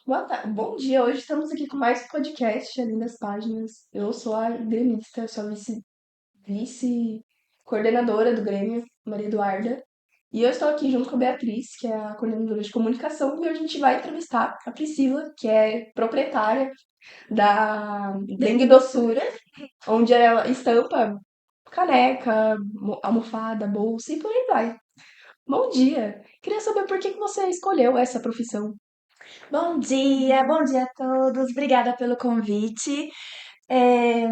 Bom dia, hoje estamos aqui com mais um podcast além das páginas. Eu sou a gremista, sou a vice-coordenadora do Grêmio, Maria Eduarda. E eu estou aqui junto com a Beatriz, que é a coordenadora de comunicação, e hoje a gente vai entrevistar a Priscila, que é proprietária da Dengue Doçura, onde ela estampa caneca, almofada, bolsa e por aí vai. Bom dia! Queria saber por que que você escolheu essa profissão. Bom dia a todos. Obrigada pelo convite. É,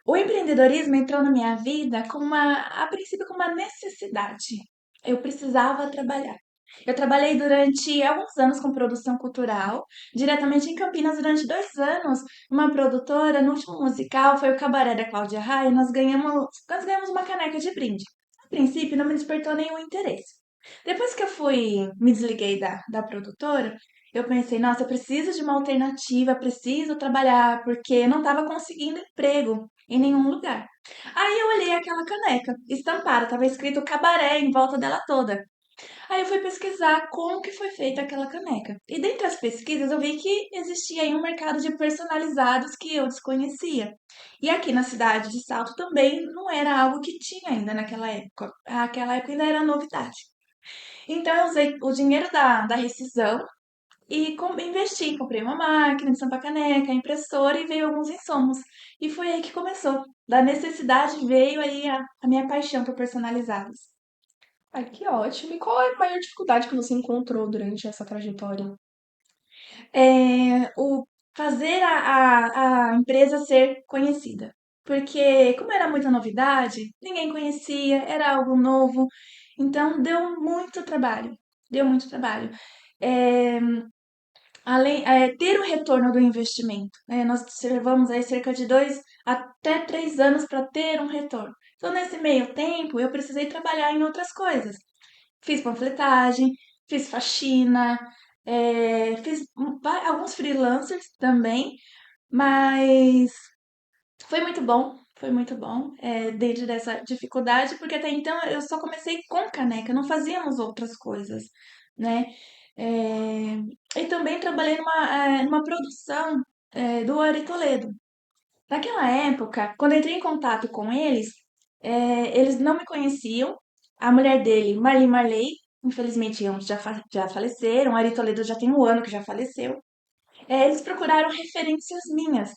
o empreendedorismo entrou na minha vida a princípio, com uma necessidade. Eu precisava trabalhar. Eu trabalhei durante alguns anos com produção cultural, diretamente em Campinas durante 2 anos. Uma produtora, no último musical, foi o Cabaré da Cláudia Raia, e nós ganhamos uma caneca de brinde. A princípio, não me despertou nenhum interesse. Depois que me desliguei da produtora, eu pensei, nossa, eu preciso de uma alternativa, preciso trabalhar, porque eu não estava conseguindo emprego em nenhum lugar. Aí eu olhei aquela caneca estampada, estava escrito cabaré em volta dela toda. Aí eu fui pesquisar como que foi feita aquela caneca. E dentre as pesquisas eu vi que existia aí um mercado de personalizados que eu desconhecia. E aqui na cidade de Salto também não era algo que tinha ainda naquela época. Aquela época ainda era novidade. Então eu usei o dinheiro da rescisão e investi. Comprei uma máquina de estampar caneca, impressora e veio alguns insumos. E foi aí que começou. Da necessidade veio aí a minha paixão por personalizados. Ai, que ótimo! E qual é a maior dificuldade que você encontrou durante essa trajetória? O fazer a empresa ser conhecida. Porque, como era muita novidade, ninguém conhecia, era algo novo, então deu muito trabalho. Deu muito trabalho. É, ter o retorno do investimento, né? Nós observamos aí cerca de 2 até 3 anos para ter um retorno. Então, nesse meio tempo, eu precisei trabalhar em outras coisas. Fiz panfletagem, fiz faxina, fiz alguns freelancers também, mas foi muito bom, dentro dessa dificuldade, porque até então eu só comecei com caneca, não fazíamos outras coisas, né? É, e também trabalhei numa produção, do Ari Toledo. Naquela época, quando eu entrei em contato com eles, eles não me conheciam. A mulher dele, Marley, infelizmente ambos já faleceram. Ari Toledo já tem 1 ano que já faleceu. Eles procuraram referências minhas.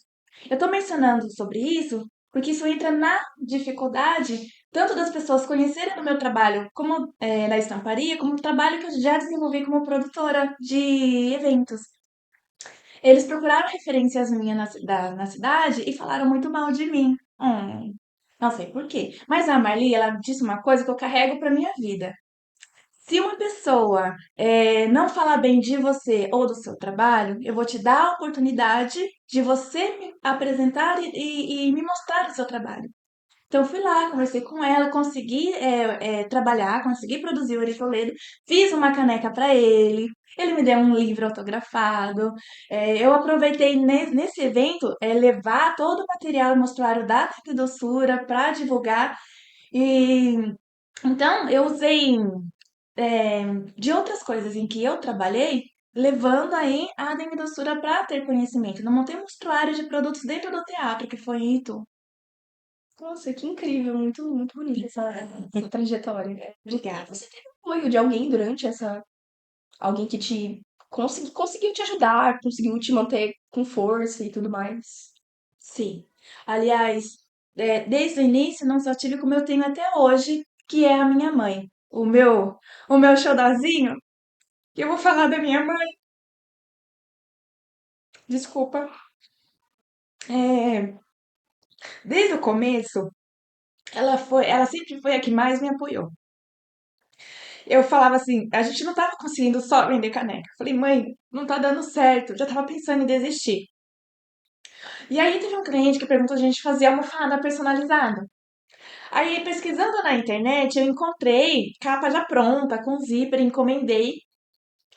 Eu estou mencionando sobre isso porque isso entra na dificuldade tanto das pessoas conhecerem o meu trabalho como na estamparia, como o trabalho que eu já desenvolvi como produtora de eventos. Eles procuraram referências minhas na cidade e falaram muito mal de mim. Não sei por quê. Mas a Marli, ela disse uma coisa que eu carrego para minha vida. Se uma pessoa não falar bem de você ou do seu trabalho, eu vou te dar a oportunidade de você me apresentar e me mostrar o seu trabalho. Então, eu fui lá, conversei com ela, consegui trabalhar, consegui produzir o Uri Toledo, fiz uma caneca para ele me deu um livro autografado. Eu aproveitei nesse evento levar todo o material e mostruário da Tec Doçura para divulgar. E então eu usei é, de outras coisas em que eu trabalhei, levando aí a Adem Doçura para ter conhecimento. Eu montei um mostruário de produtos dentro do teatro, que foi em Itu. Nossa, que incrível, muito, muito bonita essa trajetória. Obrigada. Você teve apoio de alguém durante essa. Alguém que conseguiu te ajudar, conseguiu te manter com força e tudo mais? Sim. Aliás, desde o início não só tive como eu tenho até hoje, que é a minha mãe. O meu xodózinho, que eu vou falar da minha mãe, desculpa. É, desde o começo, ela sempre foi a que mais me apoiou. Eu falava assim, a gente não tava conseguindo só vender caneca. Eu falei, mãe, não tá dando certo. Eu já tava pensando em desistir. E aí teve um cliente que perguntou se a gente fazia almofada personalizada. Aí, pesquisando na internet, eu encontrei capa já pronta, com zíper, encomendei.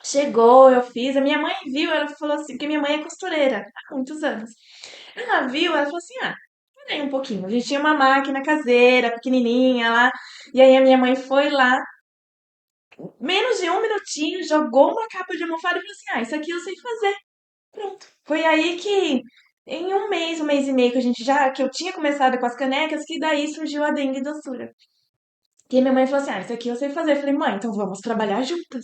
Chegou, eu fiz. A minha mãe viu, ela falou assim, porque minha mãe é costureira há muitos anos. Ela viu, ela falou assim: ah, peraí um pouquinho. A gente tinha uma máquina caseira, pequenininha lá. E aí a minha mãe foi lá, menos de 1 minutinho, jogou uma capa de almofada e falou assim: ah, isso aqui eu sei fazer. Pronto. Foi aí que, em um mês e meio que a gente já, que eu tinha começado com as canecas, que daí surgiu a dengue doçura. E minha mãe falou assim: ah, isso aqui eu sei fazer. Eu falei, mãe, então vamos trabalhar juntas.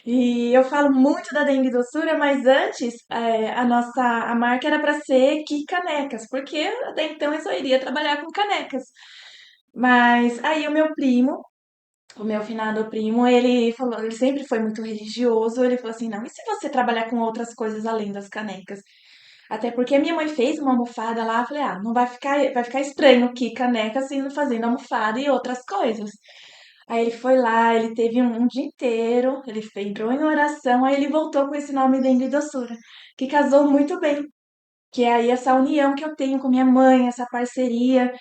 E eu falo muito da dengue doçura, mas antes a marca era para ser que canecas, porque até então eu só iria trabalhar com canecas. Mas aí o meu finado primo, ele falou, ele sempre foi muito religioso, ele falou assim, não, e se você trabalhar com outras coisas além das canecas? Até porque minha mãe fez uma almofada lá, eu falei, ah, não vai ficar estranho que caneca sendo fazendo almofada e outras coisas. Aí ele foi lá, ele teve um dia inteiro, entrou em oração, aí ele voltou com esse nome Dengue Doçura, que casou muito bem. Que é aí essa união que eu tenho com minha mãe, essa parceria,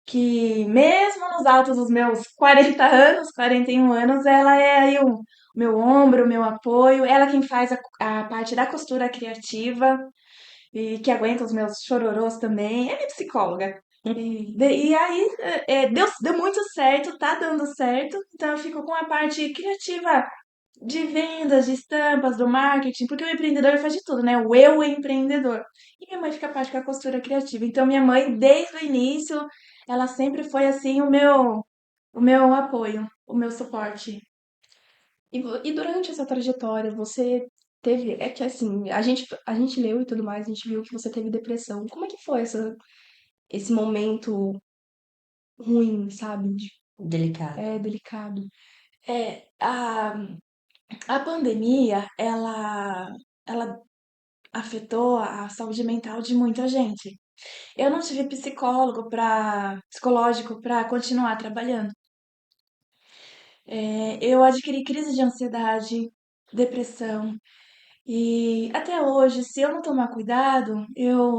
que mesmo nos altos dos meus 40 anos, 41 anos, ela é aí o meu ombro, o meu apoio, ela quem faz a parte da costura criativa e que aguenta os meus chororôs também, é minha psicóloga. E aí deu muito certo, tá dando certo, então eu fico com a parte criativa de vendas, de estampas, do marketing, porque o empreendedor faz de tudo, né? O eu empreendedor. E minha mãe fica a parte com a costura criativa. Então, minha mãe, desde o início, ela sempre foi assim o meu apoio, o meu suporte. E durante essa trajetória, você teve. É que assim, a gente leu e tudo mais, a gente viu que você teve depressão. Como é que foi esse momento ruim, sabe? Delicado. É delicado. É, a pandemia, ela afetou a saúde mental de muita gente. Eu não tive psicológico para continuar trabalhando. Eu adquiri crise de ansiedade, depressão. E até hoje, se eu não tomar cuidado,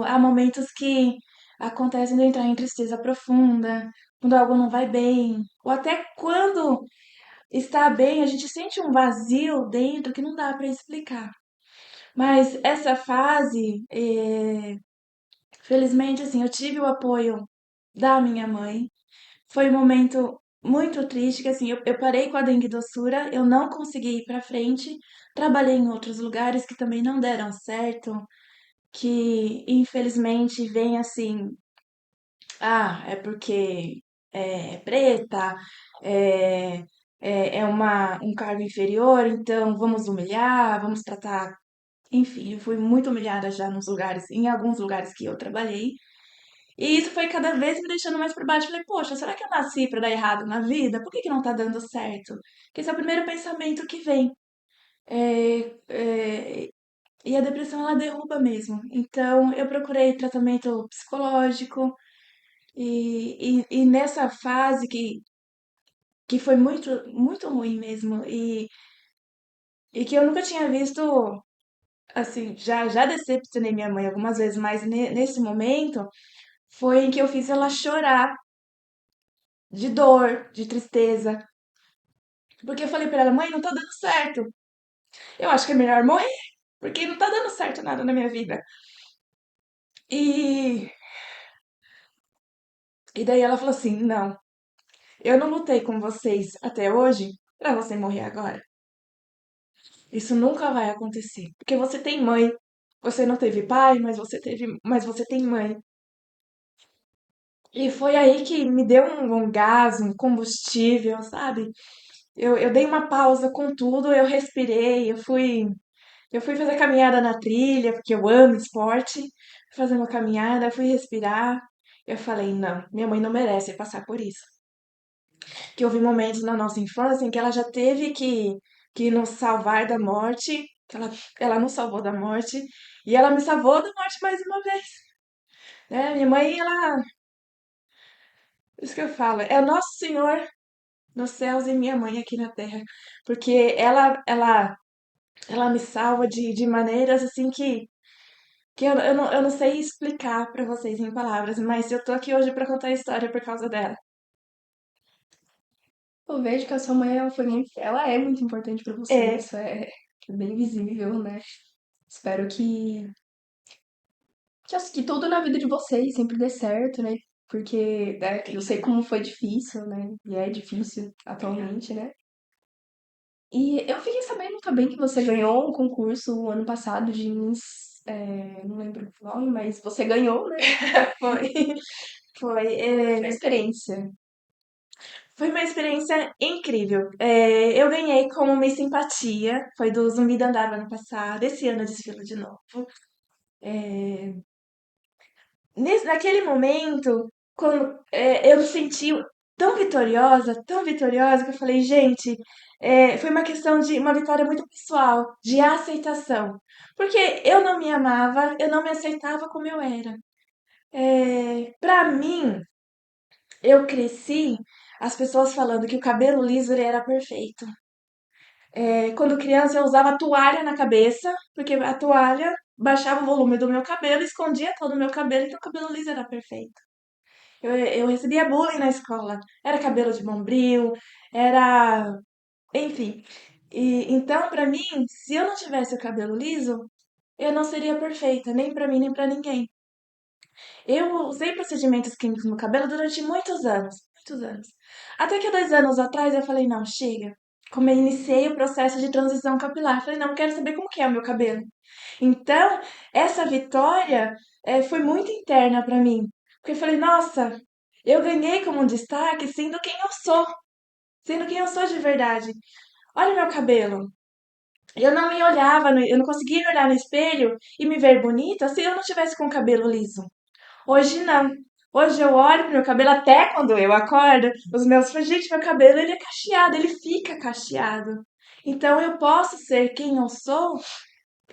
há momentos que acontecem de eu entrar em tristeza profunda, quando algo não vai bem, ou até quando está bem, a gente sente um vazio dentro que não dá para explicar. Mas essa fase, felizmente, assim, eu tive o apoio da minha mãe. Foi um momento muito triste, que assim, eu parei com a dengue doçura, eu não consegui ir pra frente, trabalhei em outros lugares que também não deram certo, que infelizmente vem assim, ah, é porque é preta, é, é um cargo inferior, então vamos humilhar, vamos tratar. Enfim, eu fui muito humilhada já em alguns lugares que eu trabalhei. E isso foi cada vez me deixando mais pra baixo. Falei, poxa, será que eu nasci pra dar errado na vida? Por que que não tá dando certo? Porque esse é o primeiro pensamento que vem. É, é, e a depressão, ela derruba mesmo. Então, eu procurei tratamento psicológico. E nessa fase que foi muito, muito ruim mesmo. E que eu nunca tinha visto, assim, já decepcionei minha mãe algumas vezes, mas nesse momento foi em que eu fiz ela chorar de dor, de tristeza. Porque eu falei pra ela, mãe, não tá dando certo. Eu acho que é melhor morrer, porque não tá dando certo nada na minha vida. E, e daí ela falou assim: não, eu não lutei com vocês até hoje pra você morrer agora. Isso nunca vai acontecer. Porque você tem mãe. Você não teve pai, mas você tem mãe. E foi aí que me deu um gás, um combustível, sabe? Eu dei uma pausa com tudo, eu respirei, eu fui fazer caminhada na trilha, porque eu amo esporte. Fui fazer uma caminhada, fui respirar. Eu falei, não, minha mãe não merece passar por isso. Que houve momentos na nossa infância em que ela já teve que nos salvar da morte, ela nos salvou da morte, e ela me salvou da morte mais uma vez. Né? Minha mãe, isso que eu falo, é o nosso Senhor nos céus e minha mãe aqui na terra. Porque ela me salva de maneiras assim que eu não sei explicar pra vocês em palavras, mas eu tô aqui hoje pra contar a história por causa dela. Eu vejo que a sua mãe ela é muito importante pra você, É, isso é bem visível, né? Espero que tudo na vida de vocês sempre dê certo, né? Porque eu sei como foi difícil, né? E é difícil atualmente, né? E eu fiquei sabendo também que você ganhou um concurso ano passado de Miss, não lembro o nome, mas você ganhou, né? Foi, foi, A experiência. foi uma experiência incrível. Eu ganhei como Miss Simpatia, foi do Zumbi da Andava ano passado, esse ano eu desfilo de novo. Naquele momento, quando eu me senti tão vitoriosa, que eu falei, gente, foi uma questão de uma vitória muito pessoal, de aceitação. Porque eu não me amava, eu não me aceitava como eu era. Para mim, eu cresci as pessoas falando que o cabelo liso ele era perfeito. Quando criança, eu usava toalha na cabeça, porque a toalha baixava o volume do meu cabelo, escondia todo o meu cabelo, então o cabelo liso era perfeito. Eu recebia bullying na escola. Era cabelo de bombril, era. Enfim. Então, pra mim, se eu não tivesse o cabelo liso, eu não seria perfeita, nem pra mim, nem pra ninguém. Eu usei procedimentos químicos no cabelo durante muitos anos. Muitos anos. Até que há 2 anos atrás eu falei, não, chega. Como eu iniciei o processo de transição capilar. Falei, não, quero saber como que é o meu cabelo. Então, essa vitória foi muito interna pra mim. Porque eu falei, nossa, eu ganhei como um destaque sendo quem eu sou de verdade. Olha o meu cabelo. Eu não me olhava, eu não conseguia me olhar no espelho e me ver bonita se eu não tivesse com o cabelo liso. Hoje não. Hoje eu olho pro meu cabelo até quando eu acordo, os meus falam, gente, meu cabelo ele é cacheado, ele fica cacheado. Então eu posso ser quem eu sou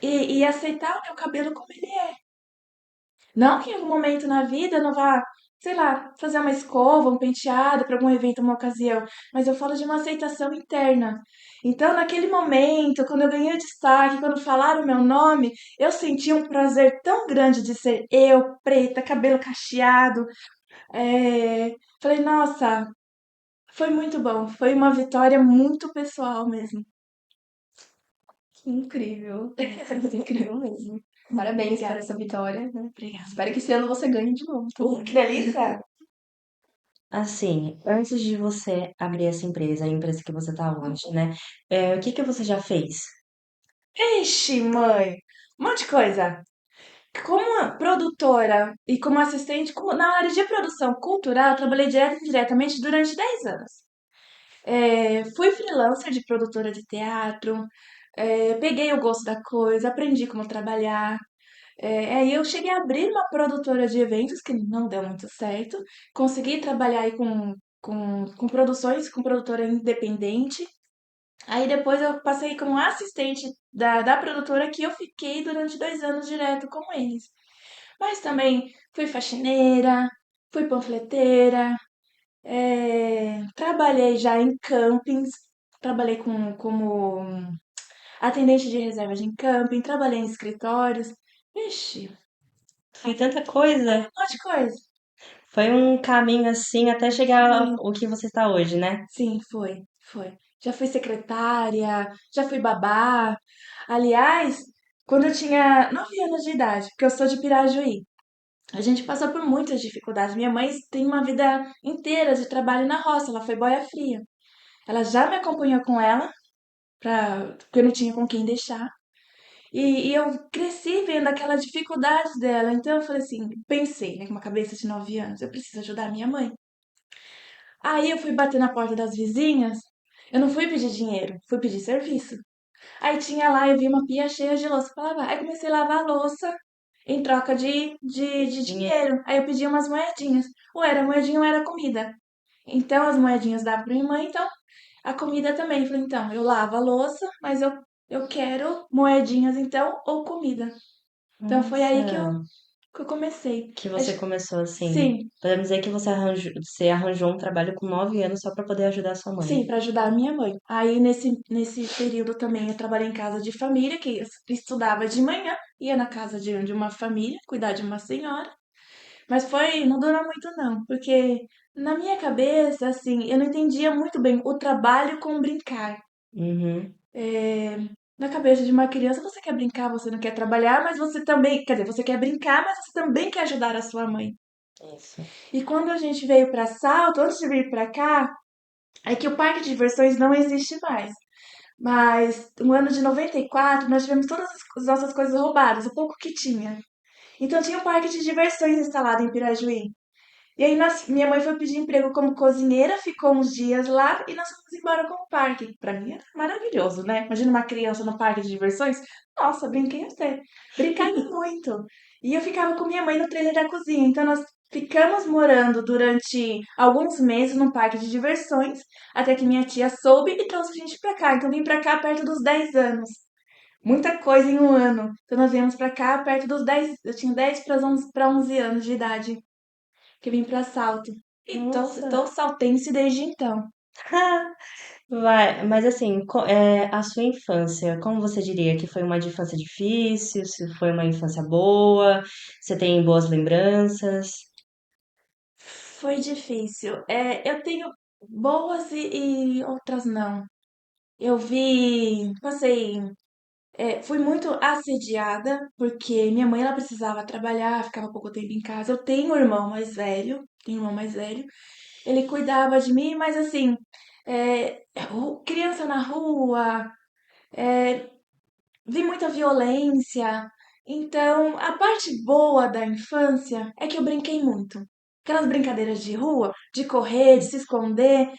e aceitar o meu cabelo como ele é. Não que em algum momento na vida eu não vá, sei lá, fazer uma escova, um penteado para algum evento, uma ocasião, mas eu falo de uma aceitação interna. Então, naquele momento, quando eu ganhei o destaque, quando falaram o meu nome, eu senti um prazer tão grande de ser eu, preta, cabelo cacheado. Falei, nossa, foi muito bom. Foi uma vitória muito pessoal mesmo. Que incrível. Incrível mesmo. Parabéns por Obrigada, essa vitória, né? obrigada. Espero que esse ano você ganhe de novo também. Que delícia! Assim, antes de você abrir essa empresa, a empresa que você tá hoje, né? O que que você já fez? Ixi, mãe, um monte de coisa. Como produtora e como assistente, na área de produção cultural, eu trabalhei direto e indiretamente durante 10 anos. Fui freelancer de produtora de teatro, peguei o gosto da coisa, aprendi como trabalhar. Aí eu cheguei a abrir uma produtora de eventos que não deu muito certo. Consegui trabalhar aí com produções, com produtora independente. Aí depois eu passei como assistente da produtora que eu fiquei durante 2 anos direto com eles. Mas também fui faxineira, fui panfleteira, trabalhei já em campings, trabalhei como atendente de reservas em camping, trabalhei em escritórios. Vixe, Foi tanta coisa. um monte de coisa. Foi um caminho assim até chegar Sim, ao que você está hoje, né? sim, foi. Já fui secretária, já fui babá. Aliás, quando eu tinha 9 anos de idade, porque eu sou de Pirajuí, a gente passou por muitas dificuldades. Minha mãe tem uma vida inteira de trabalho na roça, ela foi boia fria. Ela já me acompanhou com ela, porque eu não tinha com quem deixar. E eu cresci vendo aquela dificuldade dela. Então eu falei assim, pensei, né, com uma cabeça de 9 anos, eu preciso ajudar minha mãe. Aí eu fui bater na porta das vizinhas. Eu não fui pedir dinheiro, fui pedir serviço. Aí tinha lá, eu vi uma pia cheia de louça pra lavar. Aí comecei a lavar a louça em troca de Dinheiro. dinheiro. Aí eu pedi umas moedinhas. Ou era moedinha ou era comida. Então as moedinhas davam pra minha mãe, então a comida também. Falei, então, eu lavo a louça, mas eu quero moedinhas então ou comida. Então foi aí que eu, Nossa, que eu comecei. que você Acho- começou assim. Sim, Podemos dizer que você arranjou um trabalho com 9 anos só para poder ajudar sua mãe. sim, para ajudar a minha mãe. Aí nesse período também eu trabalhei em casa de família, que eu estudava de manhã, ia na casa de uma família, cuidar de uma senhora. Mas não durou muito não, porque na minha cabeça, assim, eu não entendia muito bem o trabalho com brincar. Uhum, É, Na cabeça de uma criança, você quer brincar, você não quer trabalhar, mas você também, quer dizer, você quer brincar, mas você também quer ajudar a sua mãe. isso. E quando a gente veio para Salto, antes de vir para cá, é que o parque de diversões não existe mais. Mas no ano de 94, nós tivemos todas as nossas coisas roubadas, o pouco que tinha. Então tinha um parque de diversões instalado em Pirajuí. E aí minha mãe foi pedir emprego como cozinheira, ficou uns dias lá e nós fomos embora com o parque. Pra mim era maravilhoso, né? Imagina uma criança no parque de diversões. Nossa, brinquei até. Brincava muito. E eu ficava com minha mãe no trailer da cozinha. Então nós ficamos morando durante alguns meses no parque de diversões, até que minha tia soube e trouxe a gente pra cá. Então vim pra cá perto dos 10 anos. Muita coisa em um ano. Então nós viemos pra cá perto dos 10. Eu tinha 10 para 11 anos de idade que vim pra Salto. E tô Nossa. saltense desde então. Vai, mas assim, a sua infância, como você diria que foi uma infância difícil, se foi uma infância boa, você tem boas lembranças? Foi difícil. Eu tenho boas e outras não. Eu passei, fui muito assediada, porque minha mãe ela precisava trabalhar, ficava pouco tempo em casa. Eu tenho um irmão mais velho, tenho um irmão mais velho. Ele cuidava de mim, mas assim, criança na rua, é, vi muita violência. Então, a parte boa da infância é que eu brinquei muito. Aquelas brincadeiras de rua, de correr, de se esconder,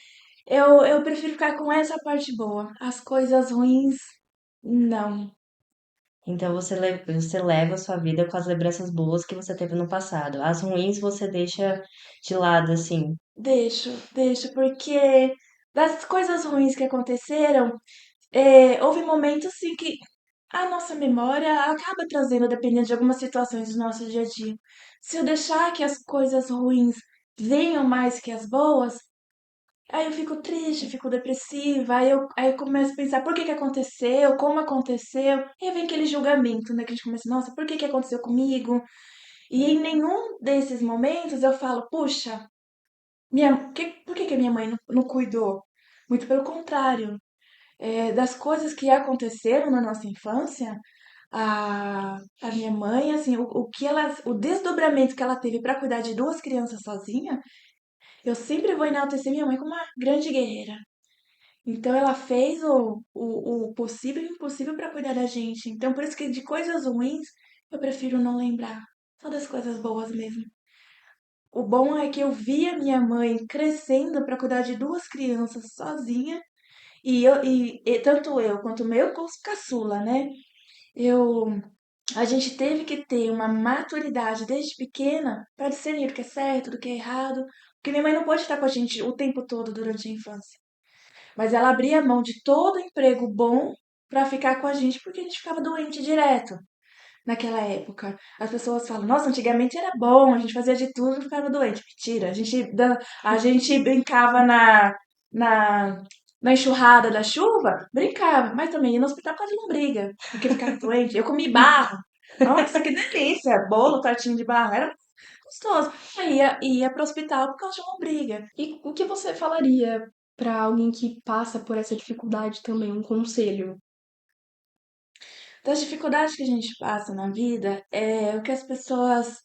eu prefiro ficar com essa parte boa. As coisas ruins, não. Então você leva a sua vida com as lembranças boas que você teve no passado. As ruins você deixa de lado, assim. Deixo, porque das coisas ruins que aconteceram, houve momentos assim que a nossa memória acaba trazendo, dependendo de algumas situações do nosso dia a dia. Se eu deixar que as coisas ruins venham mais que as boas, aí eu fico triste, fico depressiva, aí eu começo a pensar por que que aconteceu, como aconteceu, e aí vem aquele julgamento, né? Que a gente começa, nossa, por que que aconteceu comigo? E em nenhum desses momentos eu falo, puxa, por que que a minha mãe não cuidou? Muito pelo contrário, das coisas que aconteceram na nossa infância, a minha mãe, assim, o desdobramento que ela teve para cuidar de duas crianças sozinha, eu sempre vou enaltecer minha mãe como uma grande guerreira. Então ela fez o possível e o impossível para cuidar da gente. Então por isso que de coisas ruins eu prefiro não lembrar. Só das coisas boas mesmo. O bom é que eu vi a minha mãe crescendo para cuidar de duas crianças sozinha. E tanto eu quanto meu caçula, né? Eu A gente teve que ter uma maturidade desde pequena para discernir o que é certo, do que é errado. Porque minha mãe não pode estar com a gente o tempo todo durante a infância. Mas ela abria mão de todo emprego bom para ficar com a gente porque a gente ficava doente direto naquela época. As pessoas falam, nossa, antigamente era bom, a gente fazia de tudo e ficava doente. Mentira, a gente brincava na, na enxurrada da chuva, brincava, mas também ia no hospital por causa de lombriga, porque ficava doente. Eu comi barro. Nossa, que delícia! Bolo, tartinho de barro, era gostoso. Aí ia pro hospital por causa de lombriga. E o que você falaria pra alguém que passa por essa dificuldade também? Um conselho? Das dificuldades que a gente passa na vida, o que as pessoas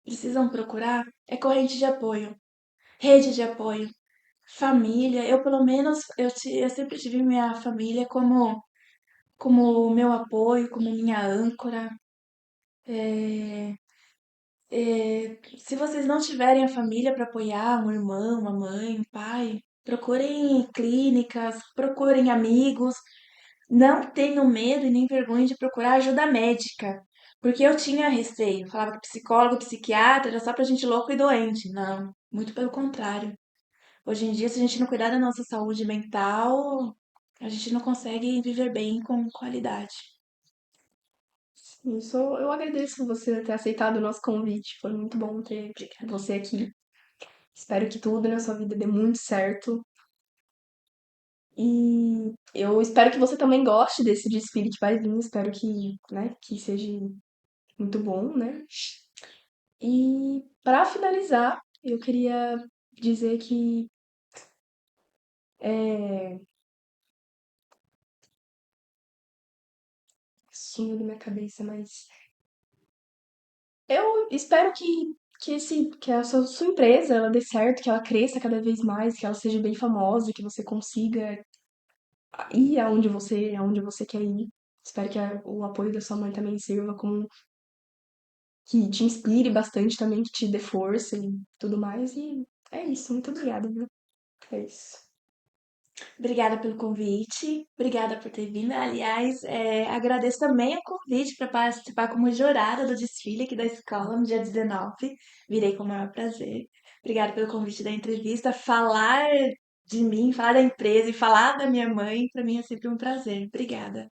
precisam procurar é corrente de apoio, rede de apoio, família. Eu, pelo menos, eu sempre tive minha família como meu apoio, como minha âncora. Se vocês não tiverem a família para apoiar, um irmão, uma mãe, um pai, procurem clínicas, procurem amigos. Não tenham medo e nem vergonha de procurar ajuda médica. Porque eu tinha receio. Falava que psicólogo, psiquiatra era só pra gente louco e doente. Não, muito pelo contrário. Hoje em dia, se a gente não cuidar da nossa saúde mental, a gente não consegue viver bem com qualidade. Isso, eu agradeço você ter aceitado o nosso convite. Foi muito bom ter você aqui. Espero que tudo na sua vida dê muito certo. E eu espero que você também goste desse desfile que vai vir. Espero que, né, que seja muito bom, né? E para finalizar, eu queria dizer que é, sumiu da minha cabeça, mas eu espero que a sua empresa ela dê certo, que ela cresça cada vez mais, que ela seja bem famosa, que você consiga ir aonde você quer ir. Espero que o apoio da sua mãe também sirva como que te inspire bastante também, que te dê força e tudo mais. E é isso. Muito obrigada, viu? É isso. Obrigada pelo convite, obrigada por ter vindo. Aliás, agradeço também o convite para participar como jurada do desfile aqui da escola no dia 19. Virei com o maior prazer. Obrigada pelo convite da entrevista. Falar de mim, falar da empresa e falar da minha mãe, para mim é sempre um prazer. Obrigada.